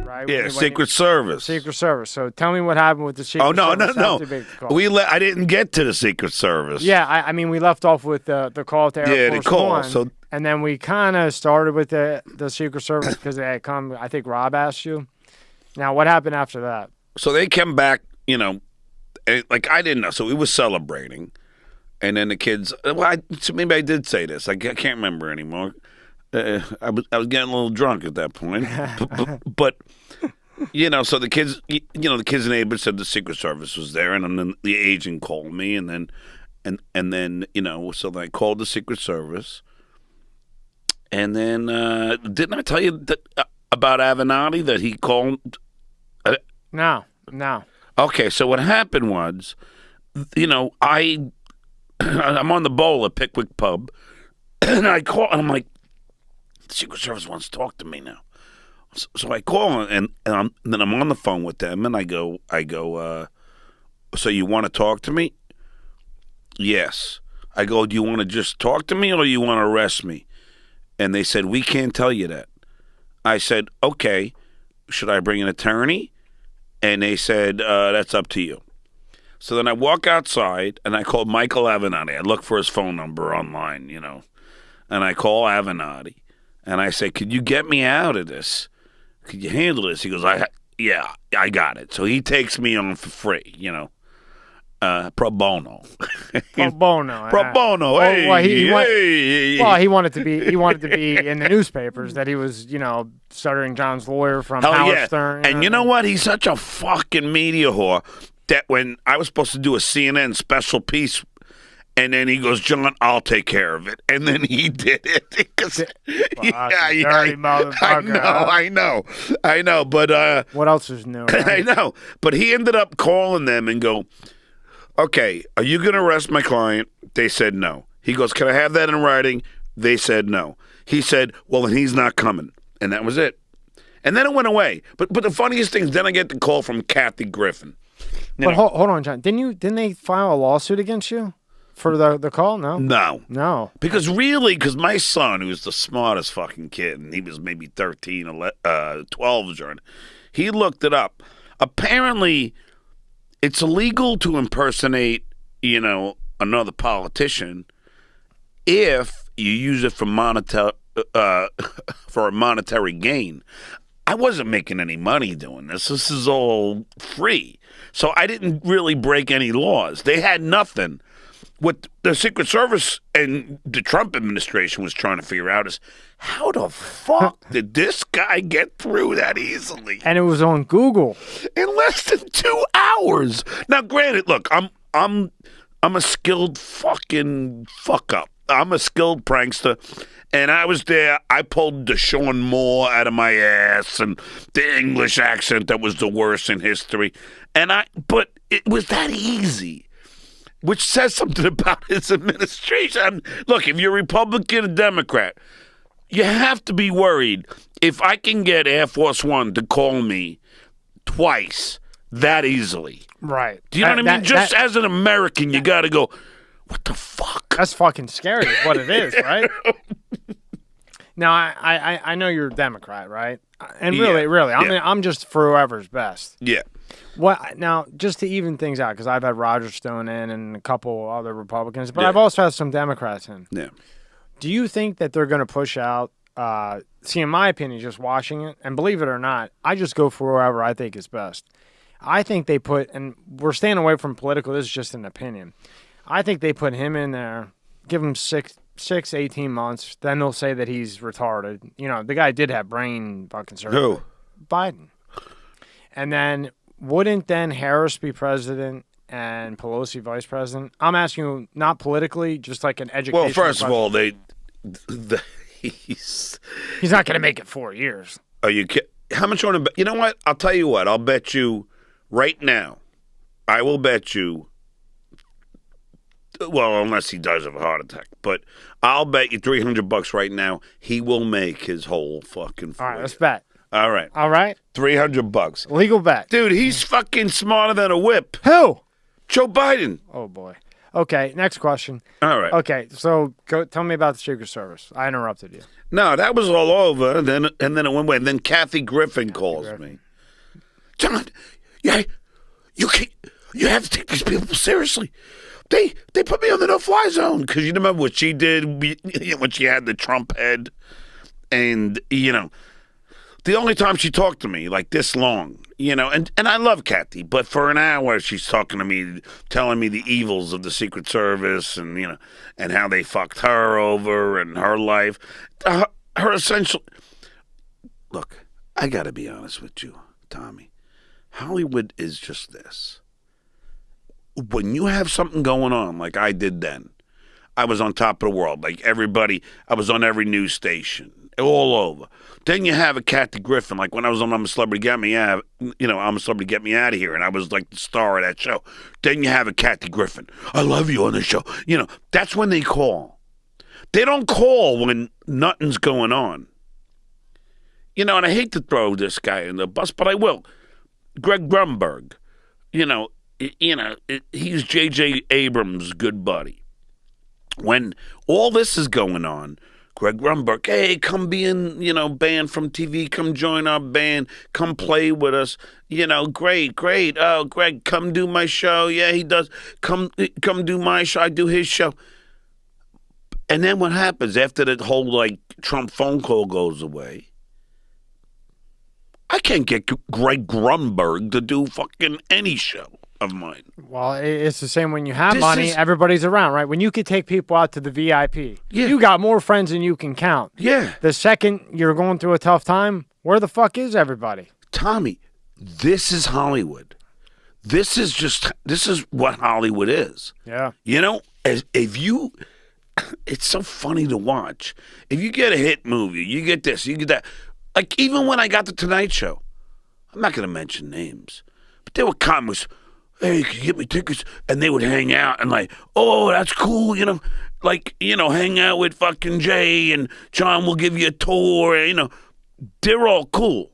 Right? Yeah, Secret Service. Secret Service. So tell me what happened with the Secret Service. No. I didn't get to the Secret Service. Yeah, I mean, we left off with the call to Air Force the call. One, So, and then we kind of started with the Secret Service because they had come. I think Rob asked you. Now, what happened after that? so they came back, like I didn't know. So we were celebrating. And then the kids, so maybe I did say this. I can't remember anymore. I was getting a little drunk at that point. but so the kids, the kids' neighbors said the Secret Service was there, and then the agent called me, and then, so I called the Secret Service, and then didn't I tell you about Avenatti that he called? No. Okay, so what happened was, I'm on the bowl at Pickwick Pub, and I call, and I'm like, the Secret Service wants to talk to me now. So I call, and then I'm on the phone with them, and I go, so you want to talk to me? Yes. I go, do you want to just talk to me, or do you want to arrest me? And they said, we can't tell you that. I said, okay, should I bring an attorney? And they said, that's up to you. So then I walk outside, and I called Michael Avenatti. I look for his phone number online, and I call Avenatti, and I say, could you get me out of this? Could you handle this? He goes, yeah, I got it. So he takes me on for free, pro bono. Pro bono. Pro bono. Hey, he wanted to be in the newspapers that he was, Stuttering John's lawyer from Howard Stern. And you know what? He's such a fucking media whore that when I was supposed to do a CNN special piece, and then he goes, John, I'll take care of it. And then he did it. Dirty motherfucker. I know. But what else is new? Right? I know. But he ended up calling them and go, okay, are you going to arrest my client? They said no. He goes, can I have that in writing? They said no. He said, well, then he's not coming. And that was it. And then it went away. But the funniest thing is then I get the call from Kathy Griffin. But hold on, John. Didn't they file a lawsuit against you for the call? No. No. Because my son, who's the smartest fucking kid, and he was maybe 13, 12, John, he looked it up. Apparently, it's illegal to impersonate, another politician if you use it for for a monetary gain. I wasn't making any money doing this. This is all free. So I didn't really break any laws. They had nothing. What the Secret Service and the Trump administration was trying to figure out is how the fuck did this guy get through that easily? And it was on Google in less than 2 hours. Now, granted, look, I'm a skilled fucking fuck up. I'm a skilled prankster. And I was there. I pulled Deshaun Moore out of my ass and the English accent that was the worst in history. But it was that easy, which says something about his administration. Look, if you're Republican and Democrat, you have to be worried. If I can get Air Force One to call me twice that easily. Right. Do you know what I mean? Just as an American, you got to go, what the fuck? That's fucking scary is what it is, right? Now, I know you're a Democrat, right? And really, I'm just for whoever's best. Yeah. What now? Just to even things out, because I've had Roger Stone in and a couple other Republicans, but I've also had some Democrats in. Yeah. Do you think that they're going to push out? See, in my opinion, just watching it, and believe it or not, I just go for whoever I think is best. I think they put, and we're staying away from political. This is just an opinion. I think they put him in there, give him 18 months, then they'll say that he's retarded. The guy did have brain fucking surgery. Who? Biden. And then wouldn't then Harris be president and Pelosi vice president? I'm asking you, not politically, just like an education. Well, first of all, he's not going to make it 4 years. Are you kidding? How much you want to bet? You know what? I'll tell you what. I'll bet you right now. I will bet you. Well, unless he dies of a heart attack. But I'll bet you $300 right now he will make his whole fucking 4 All right, let's bet. All right. $300. Legal bet. Dude, he's fucking smarter than a whip. Who? Joe Biden. Oh, boy. Okay, next question. All right. Okay, so tell me about the Secret Service. I interrupted you. No, that was all over. And then it went away. And then Kathy Griffin calls me. John, yeah, you have to take these people seriously. They put me on the no-fly zone because you remember what she did when she had the Trump head, and the only time she talked to me like this long, and I love Kathy, but for an hour she's talking to me, telling me the evils of the Secret Service, and and how they fucked her over and her life, her essential. Look, I got to be honest with you, Tommy. Hollywood is just this. When you have something going on like I did then, I was on top of the world. Like everybody, I was on every news station, all over. Then you have a Kathy Griffin, like when I was on I'm a Celebrity, Get Me Out, I'm a Celebrity, Get Me Out of Here, and I was like the star of that show. Then you have a Kathy Griffin. I love you on the show. That's when they call. They don't call when nothing's going on. And I hate to throw this guy in the bus, but I will. Greg Grunberg, he's J.J. Abrams' good buddy. When all this is going on, Greg Grunberg, hey, come be in, band from TV, come join our band, come play with us, great. Oh, Greg, come do my show. Yeah, he does. Come do my show. I do his show. And then what happens after that whole Trump phone call goes away? I can't get Greg Grunberg to do fucking any show of mine. Well, it's the same when you have money, everybody's around, right? When you could take people out to the VIP, you got more friends than you can count. Yeah. The second you're going through a tough time, where the fuck is everybody? Tommy, this is Hollywood. This is what Hollywood is. Yeah. It's so funny to watch. If you get a hit movie, you get this, you get that. Like, even when I got the Tonight Show, I'm not going to mention names, but there were comics, hey, can you get me tickets? And they would hang out and oh, that's cool, hang out with fucking Jay and John will give you a tour, They're all cool.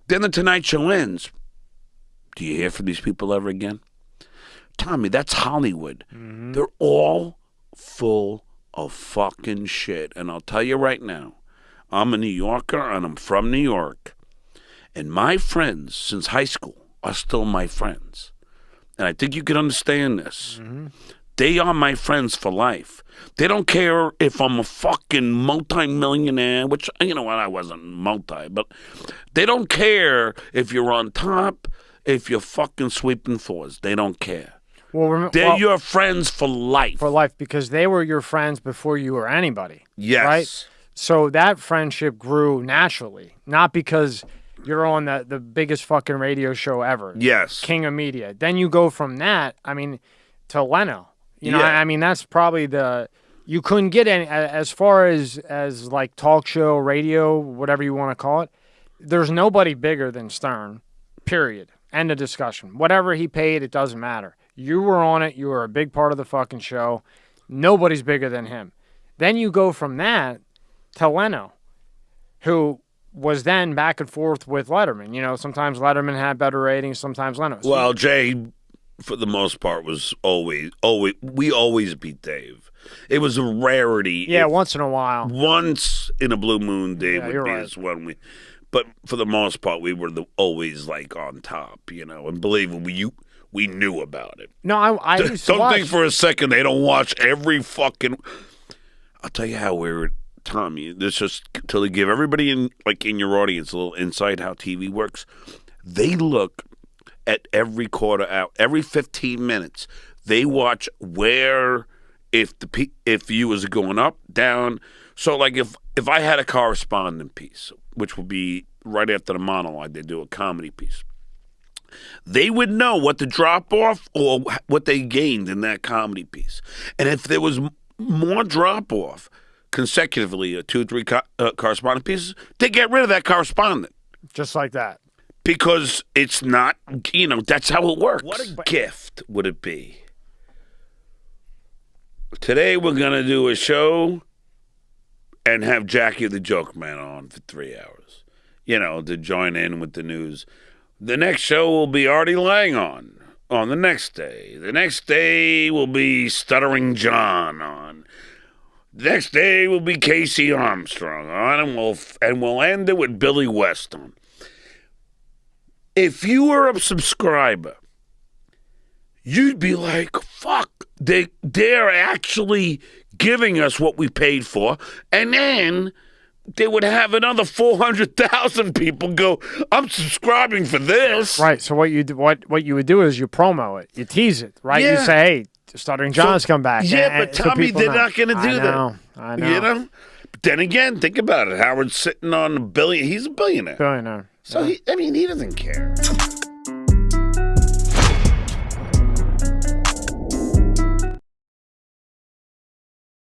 Then the Tonight Show ends. Do you hear from these people ever again? Tommy, that's Hollywood. Mm-hmm. They're all full of fucking shit. And I'll tell you right now, I'm a New Yorker, and I'm from New York. And my friends since high school are still my friends. And I think you can understand this. Mm-hmm. They are my friends for life. They don't care if I'm a fucking multi-millionaire, which, I wasn't multi, but they don't care if you're on top, if you're fucking sweeping floors. They don't care. They're your friends for life. For life, because they were your friends before you were anybody. Yes. Right? So that friendship grew naturally, not because you're on the biggest fucking radio show ever. Yes. King of media. Then you go from that, to Leno. That's probably you couldn't get any, as far as talk show, radio, whatever you want to call it, there's nobody bigger than Stern, period. End of discussion. Whatever he paid, it doesn't matter. You were on it. You were a big part of the fucking show. Nobody's bigger than him. Then you go from that to Leno, who was then back and forth with Letterman. Sometimes Letterman had better ratings, sometimes Leno. Well, Jay, for the most part, was we always beat Dave. It was a rarity. Yeah, once in a while. Once in a blue moon, Dave would be us when but for the most part, we were always on top, and believe me, we knew about it. No, I used to don't watch. Think for a second they don't watch every fucking. I'll tell you how weird. Tommy, this just to give everybody in your audience a little insight how TV works. They look at every quarter out, every 15 minutes. They watch where if viewers are going up, down. So if I had a correspondent piece, which would be right after the monologue, they do a comedy piece. They would know what the drop off or what they gained in that comedy piece, and if there was more drop off consecutively, 2 or 3 correspondent pieces, they get rid of that correspondent. Just like that. Because it's not, that's how it works. What a gift would it be? Today we're going to do a show and have Jackie the Joke Man on for 3 hours, to join in with the news. The next show will be Artie Lang on. on the next day. The next day will be Stuttering John on. The next day will be Casey Armstrong on, and we'll end it with Billy West on. If you were a subscriber, you'd be like, fuck, they're actually giving us what we paid for, and then they would have another 400,000 people go, I'm subscribing for this. Right. So what you would do is you promo it, you tease it, right? Yeah. You say, hey, Stuttering John's come back. Yeah, but so Tommy, people they're know. not going to do that. I know. You know? But then again, think about it. Howard's sitting on $1 billion. He's a billionaire. Billionaire. So, he doesn't care.